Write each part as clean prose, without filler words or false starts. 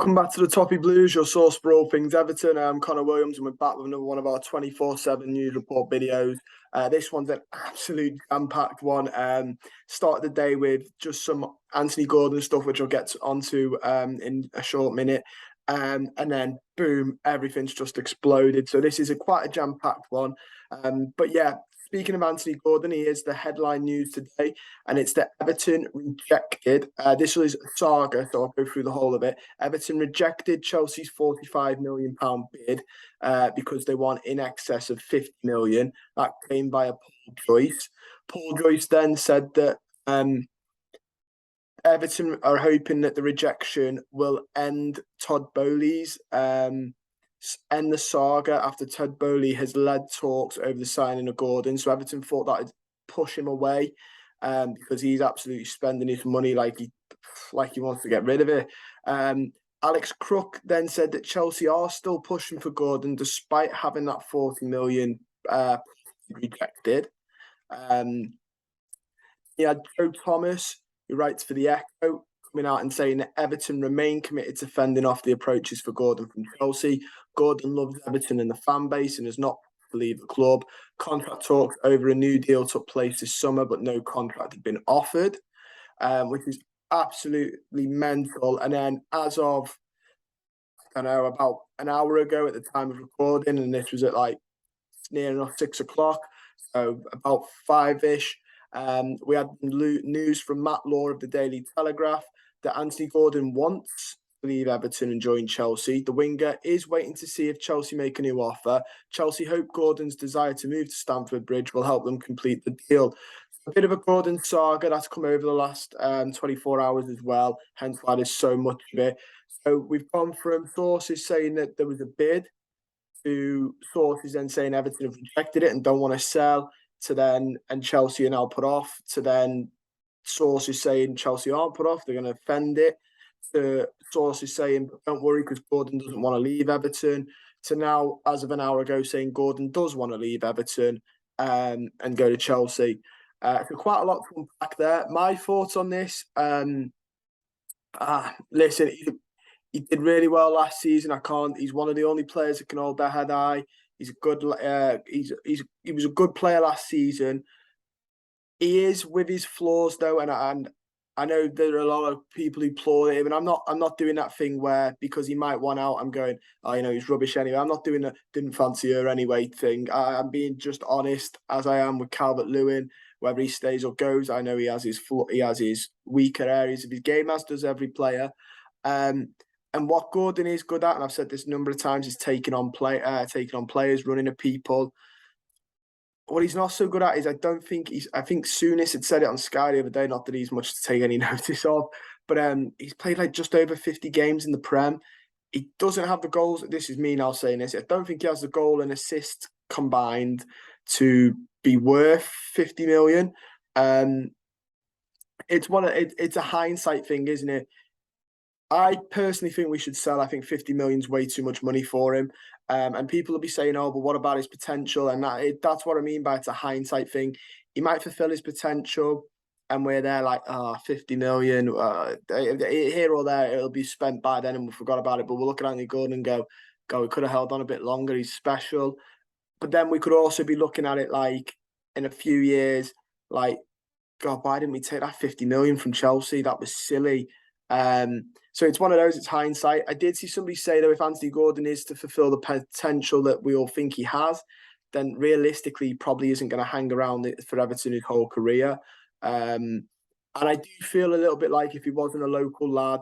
Welcome back to the Toffee Blues, your source for all things Everton. I'm Connor Williams, and we're back with another one of our 24/7 news report videos. This one's an absolute jam-packed one. Started the day with just some Anthony Gordon stuff, which I'll get onto in a short minute. And then, boom, everything's just exploded. So this is quite a jam-packed one. But yeah, speaking of Anthony Gordon, he is the headline news today, and it's that Everton rejected. This was a saga, so I'll go through the whole of it. Everton rejected Chelsea's £45 million bid because they want in excess of 50 million. That came via Paul Joyce. Paul Joyce then said that Everton are hoping that the rejection will end Todd Boehly's end the saga after Todd Boehly has led talks over the signing of Gordon. So Everton thought that would push him away because he's absolutely spending his money like he wants to get rid of it. Alex Crook then said that Chelsea are still pushing for Gordon despite having that 40 million rejected. He had Joe Thomas, who writes for The Echo, coming out and saying that Everton remain committed to fending off the approaches for Gordon from Chelsea. Gordon loves Everton and the fan base and has not to leave the club. Contract talks over a new deal took place this summer, but no contract had been offered, which is absolutely mental. And then as of, I don't know, about an hour ago at the time of recording, and this was at like near enough 6 o'clock, so about 5-ish, we had news from Matt Law of the Daily Telegraph that Anthony Gordon wants to leave Everton and join Chelsea. The winger is waiting to see if Chelsea make a new offer. Chelsea hope Gordon's desire to move to Stamford Bridge will help them complete the deal. A bit of a Gordon saga that's come over the last 24 hours as well, hence why there's so much of it. So we've gone from sources saying that there was a bid to sources then saying Everton have rejected it and don't want to sell, to then, and Chelsea are now put off, to then sources saying Chelsea aren't put off, they're going to defend it, to sources saying don't worry because Gordon doesn't want to leave Everton, to now, as of an hour ago, saying Gordon does want to leave Everton and go to Chelsea. So quite a lot to unpack there. My thoughts on this, listen, he did really well last season. He's one of the only players that can hold their head high. He's a good. He was a good player last season. He is with his flaws though, and I know there are a lot of people who applaud him, and I'm not doing that thing where because he might want out, I'm going, oh, he's rubbish anyway. I'm not doing the didn't fancy her anyway thing. I'm being just honest as I am with Calvert-Lewin. Whether he stays or goes, I know he has his weaker areas of his game, as does every player. And what Gordon is good at, and I've said this a number of times, is taking on players, running at people. What he's not so good at is I think Souness had said it on Sky the other day, not that he's much to take any notice of, but he's played like just over 50 games in the Prem. He doesn't have the goals. This is me now saying this. I don't think he has the goal and assist combined to be worth 50 million. It's a hindsight thing, isn't it? I personally think we should sell. I think 50 million is way too much money for him. And people will be saying, oh, but what about his potential? And that's what I mean by it's a hindsight thing. He might fulfill his potential and we're there like, 50 million. Here or there, it'll be spent by then and we forgot about it. But we'll look at Anthony Gordon and go, we could have held on a bit longer. He's special. But then we could also be looking at it like in a few years, like, God, why didn't we take that 50 million from Chelsea? That was silly. So it's one of those, it's hindsight. I did see somebody say, though, if Anthony Gordon is to fulfill the potential that we all think he has, then realistically, he probably isn't going to hang around for Everton his whole career. And I do feel a little bit like if he wasn't a local lad,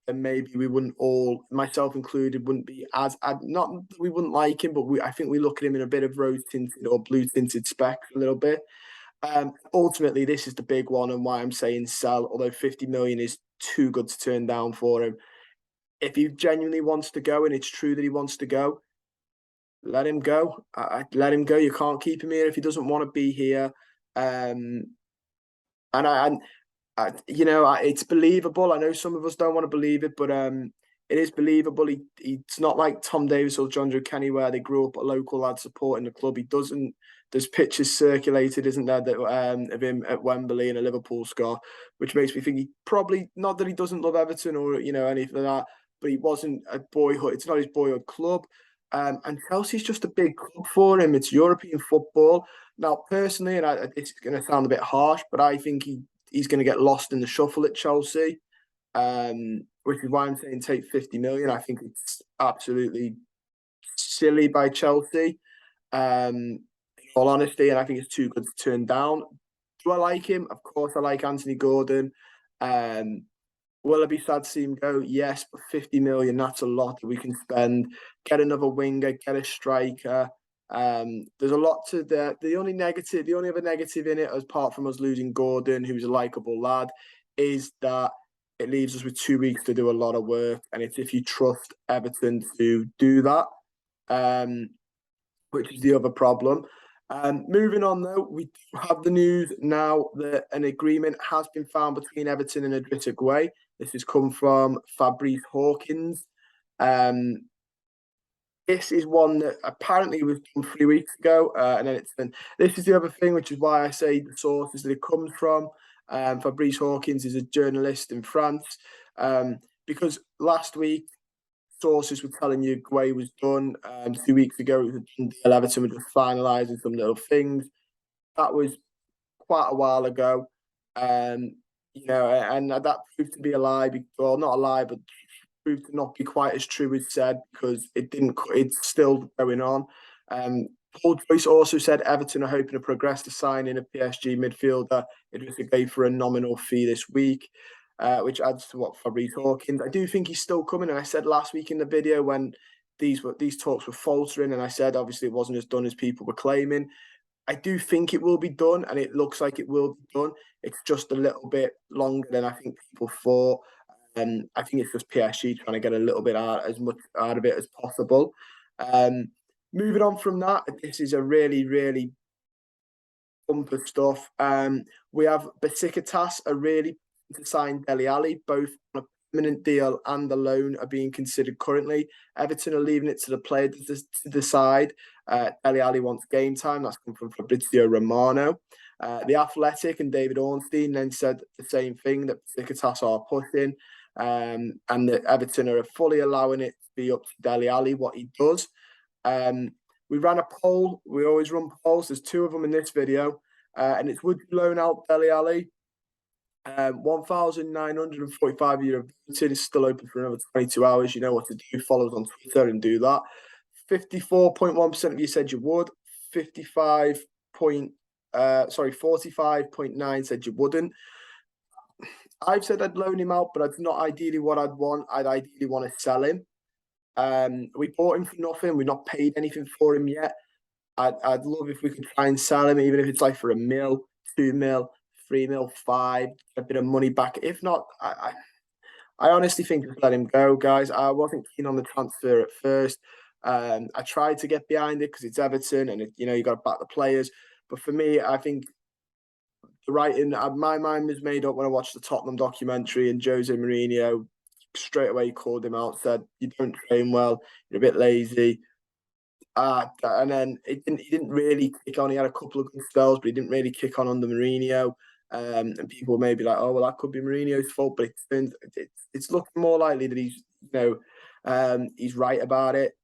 then maybe we wouldn't all, myself included, wouldn't be as, not that we wouldn't like him, but I think we look at him in a bit of rose-tinted or blue-tinted spec a little bit. Ultimately, this is the big one and why I'm saying sell, although 50 million is too good to turn down for him. If he genuinely wants to go and it's true that he wants to go, let him go. Let him go. You can't keep him here if he doesn't want to be here. It's believable. I know some of us don't want to believe it, but it is believable. It's not like Tom Davis or John Joe Kenny where they grew up a local lad supporting the club. He doesn't. There's pictures circulated, isn't there, that of him at Wembley in a Liverpool scar, which makes me think he probably, not that he doesn't love Everton or anything like that, but he wasn't a boyhood. It's not his boyhood club. And Chelsea's just a big club for him. It's European football. Now, personally, and this is going to sound a bit harsh, but I think he's going to get lost in the shuffle at Chelsea, which is why I'm saying take 50 million. I think it's absolutely silly by Chelsea, in all honesty, and I think it's too good to turn down. Do I like him? Of course, I like Anthony Gordon. Will I be sad to see him go? Yes, but 50 million, that's a lot that we can spend. Get another winger, get a striker. There's a lot to the only other negative in it, apart from us losing Gordon, who's a likable lad, is that it leaves us with 2 weeks to do a lot of work. And it's if you trust Everton to do that, which is the other problem. Moving on, though, we have the news now that an agreement has been found between Everton and Idrissa Gueye. This has come from Fabrice Hawkins. This is one that apparently was done 3 weeks ago, and then it's been. This is the other thing, which is why I say the sources that it comes from. Fabrice Hawkins is a journalist in France, because last week sources were telling you Gueye was done. 2 weeks ago, it was Everton were just finalising some little things. That was quite a while ago, and that proved to be a lie. Well, not a lie, but proved to not be quite as true as said, because it didn't. It's still going on. Paul Joyce also said Everton are hoping to progress to signing a PSG midfielder. It was a go for a nominal fee this week, which adds to what Fabrice Hawkins. I do think he's still coming, and I said last week in the video when these talks were faltering, and I said obviously it wasn't as done as people were claiming. I do think it will be done, and it looks like it will be done. It's just a little bit longer than I think people thought. And I think it's just PSG trying to get a little bit as much out of it as possible. Moving on from that, this is a really, really bumper stuff. We have Besiktas are really to sign Dele Alli, both on a permanent deal and the loan are being considered currently. Everton are leaving it to the player to decide. Dele Alli wants game time. That's come from Fabrizio Romano. The Athletic and David Ornstein then said the same thing, that Besiktas are pushing, and that Everton are fully allowing it to be up to Dele Alli what he does. We ran a poll. We always run polls. There's 2 of them in this video, and it's would you loan out Dele Alli? 1,945 of you have voted. It's still open for another 22 hours. You know what to do. Follow us on Twitter and do that. 54.1% of you said you would. 45.9 said you wouldn't. I've said I'd loan him out, but that's not ideally what I'd want. I'd ideally want to sell him. We bought him for nothing. We've not paid anything for him yet. I'd love if we could try and sell him, even if it's like for £1 mil, £2 mil, £3 mil, 5, a bit of money back. If not, I honestly think just let him go, guys. I wasn't keen on the transfer at first. I tried to get behind it because it's Everton and you got to back the players. But for me, I think the writing, my mind was made up when I watched the Tottenham documentary, and Jose Mourinho straight away called him out, said, "You don't train well, you're a bit lazy." And then he didn't really kick on. He had a couple of good spells, but he didn't really kick on under Mourinho. And people may be like, "Oh, well, that could be Mourinho's fault," but it's looking more likely that he's right about it.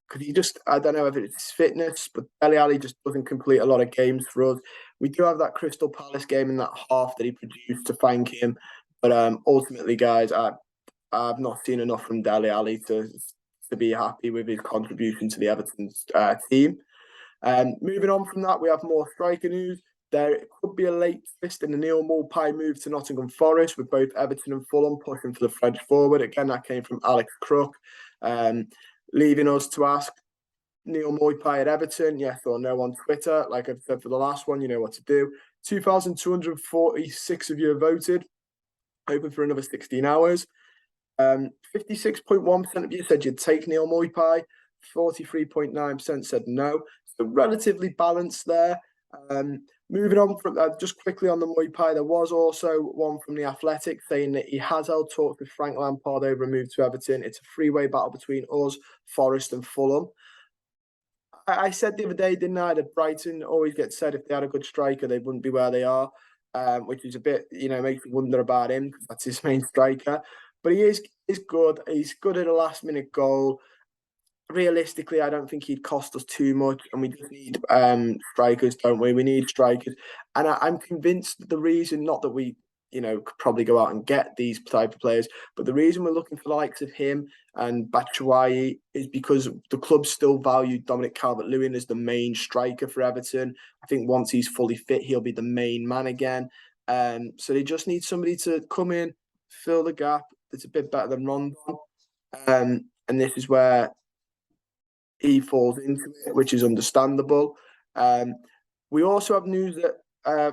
Because I don't know if it's fitness, but Dele Alli just doesn't complete a lot of games for us. We do have that Crystal Palace game in that half that he produced to thank him, but ultimately, guys, I've not seen enough from Dele Alli to be happy with his contribution to the Everton team. Moving on from that, we have more striker news. There could be a late twist in the Neil Maupay move to Nottingham Forest, with both Everton and Fulham pushing for the French forward. Again, that came from Alex Crook, leaving us to ask Neil Maupay at Everton, yes or no on Twitter. Like I've said for the last one, you know what to do. 2,246 of you have voted. Open for another 16 hours. 56.1% of you said you'd take Neil Maupay. 43.9% said no. So relatively balanced there. Moving on from just quickly on the Maupay, there was also one from the Athletic saying that he has held talks with Frank Lampard over a move to Everton. It's a three-way battle between us, Forest, and Fulham. I said the other day, didn't I, that Brighton always gets said if they had a good striker, they wouldn't be where they are, which is a bit, makes me wonder about him because that's his main striker. but he is good. He's good at a last-minute goal. Realistically, I don't think he'd cost us too much, and we just need strikers, don't we? We need strikers, and I'm convinced that the reason, not that we, could probably go out and get these type of players, but the reason we're looking for the likes of him and Batshuayi is because the club still valued Dominic Calvert-Lewin as the main striker for Everton. I think once he's fully fit, he'll be the main man again. So they just need somebody to come in, fill the gap. That's a bit better than Rondon, and this is where he falls into it, which is understandable. We also have news that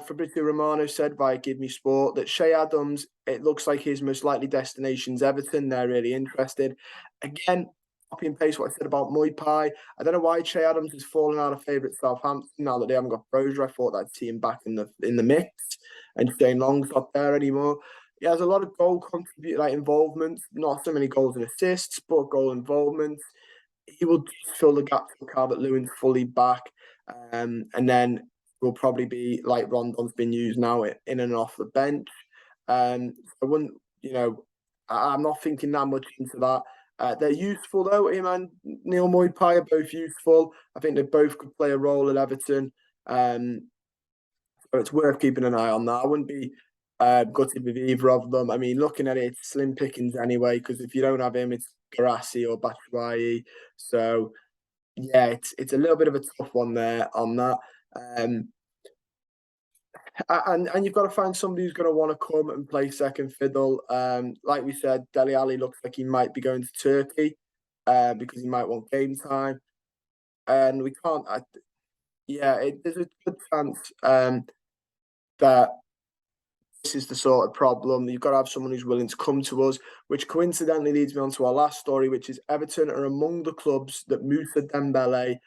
Fabrizio Romano said via Give Me Sport that Shea Adams, it looks like his most likely destination's Everton. They're really interested. Again, copy and paste what I said about Moipai. I don't know why Shea Adams has fallen out of favourite Southampton now that they haven't got Brozier. I thought I'd see him back in the mix, and Shane Long's not there anymore. He has a lot of goal involvement, not so many goals and assists, but goal involvement. He will fill the gap for Calvert-Lewin fully back, and then will probably be like Rondon's been used now in and off the bench. I wouldn't, I'm not thinking that much into that. They're useful though. Him and Neil Moipai are both useful. I think they both could play a role at Everton. So it's worth keeping an eye on that. I wouldn't be gutted with either of them. I mean, looking at it, it's slim pickings anyway, because if you don't have him, it's Garassi or Batshuayi. So yeah, it's a little bit of a tough one there on that. And you've got to find somebody who's going to want to come and play second fiddle. Like we said, Dele Alli looks like he might be going to Turkey because he might want game time. And we can't. There's a good chance that this is the sort of problem. You've got to have someone who's willing to come to us, which coincidentally leads me on to our last story, which is Everton are among the clubs that Moussa Dembele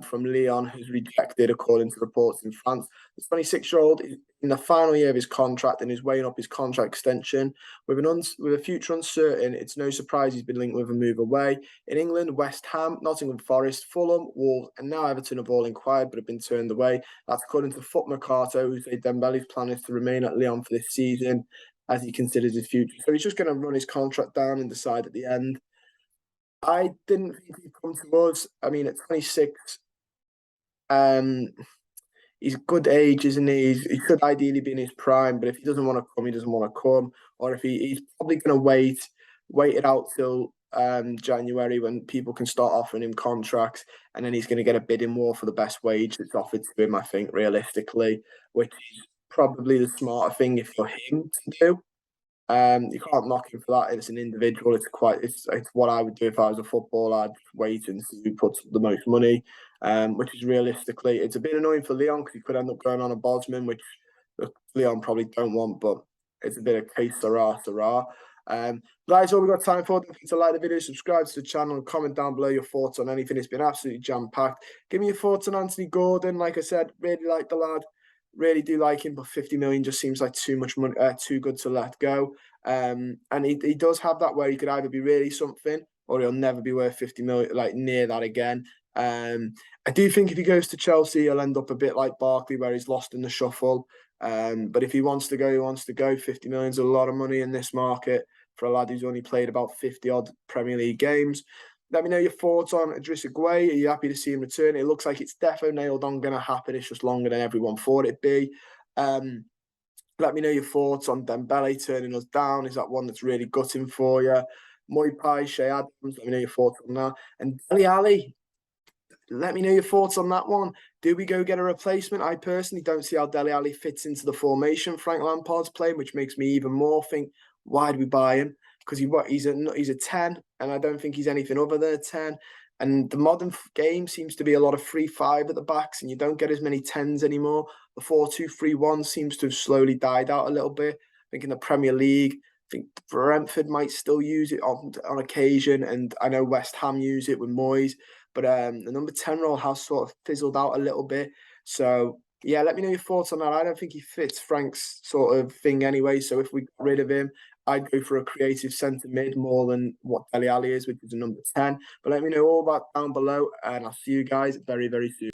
from Lyon has rejected, according to reports in France. The 26-year-old is in the final year of his contract and is weighing up his contract extension. With a future uncertain, it's no surprise he's been linked with a move away. In England, West Ham, Nottingham Forest, Fulham, Wolves, and now Everton have all inquired but have been turned away. That's according to Foot Mercato, who say Dembele's plan is to remain at Lyon for this season as he considers his future. So he's just going to run his contract down and decide at the end. I didn't think he'd come to us. I mean, at 26, he's good age, isn't he? He should ideally be in his prime, but if he doesn't want to come, he doesn't want to come. Or if he's probably going to wait it out till January when people can start offering him contracts, and then he's going to get a bidding war for the best wage that's offered to him, I think, realistically, which is probably the smarter thing if you're him to do. You can't knock him for that. It's an individual. It's what I would do if I was a footballer. I'd wait and see who puts the most money. Which is realistically, it's a bit annoying for Lyon because he could end up going on a Bosman, which Lyon probably don't want, but it's a bit of case sera. Guys, all we've got time for. Don't forget to like the video, subscribe to the channel, and comment down below your thoughts on anything. It's been absolutely jam-packed. Give me your thoughts on Anthony Gordon. Like I said, really like the lad. Really do like him, but 50 million just seems like too much money, too good to let go. And he does have that where he could either be really something or he'll never be worth 50 million, like near that again. I do think if he goes to Chelsea, he'll end up a bit like Barkley, where he's lost in the shuffle. But if he wants to go, he wants to go. 50 million is a lot of money in this market for a lad who's only played about 50-odd Premier League games. Let me know your thoughts on Idrissa Gueye. Are you happy to see him return? It looks like it's defo nailed on going to happen. It's just longer than everyone thought it'd be. Let me know your thoughts on Dembele turning us down. Is that one that's really gutting for you? Moipai, Shea Adams, let me know your thoughts on that. And Dele Alli, let me know your thoughts on that one. Do we go get a replacement? I personally don't see how Dele Alli fits into the formation Frank Lampard's playing, which makes me even more think, why do we buy him? Because he's a 10, and I don't think he's anything other than a 10. And the modern game seems to be a lot of 3-5 at the backs, and you don't get as many 10s anymore. The 4-2-3-1 seems to have slowly died out a little bit. I think in the Premier League, I think Brentford might still use it on occasion, and I know West Ham use it with Moyes. But the number 10 role has sort of fizzled out a little bit. So, yeah, let me know your thoughts on that. I don't think he fits Frank's sort of thing anyway. So if we got rid of him, I'd go for a creative centre mid more than what Dele Alli is, which is a number 10. But let me know all that down below, and I'll see you guys very, very soon.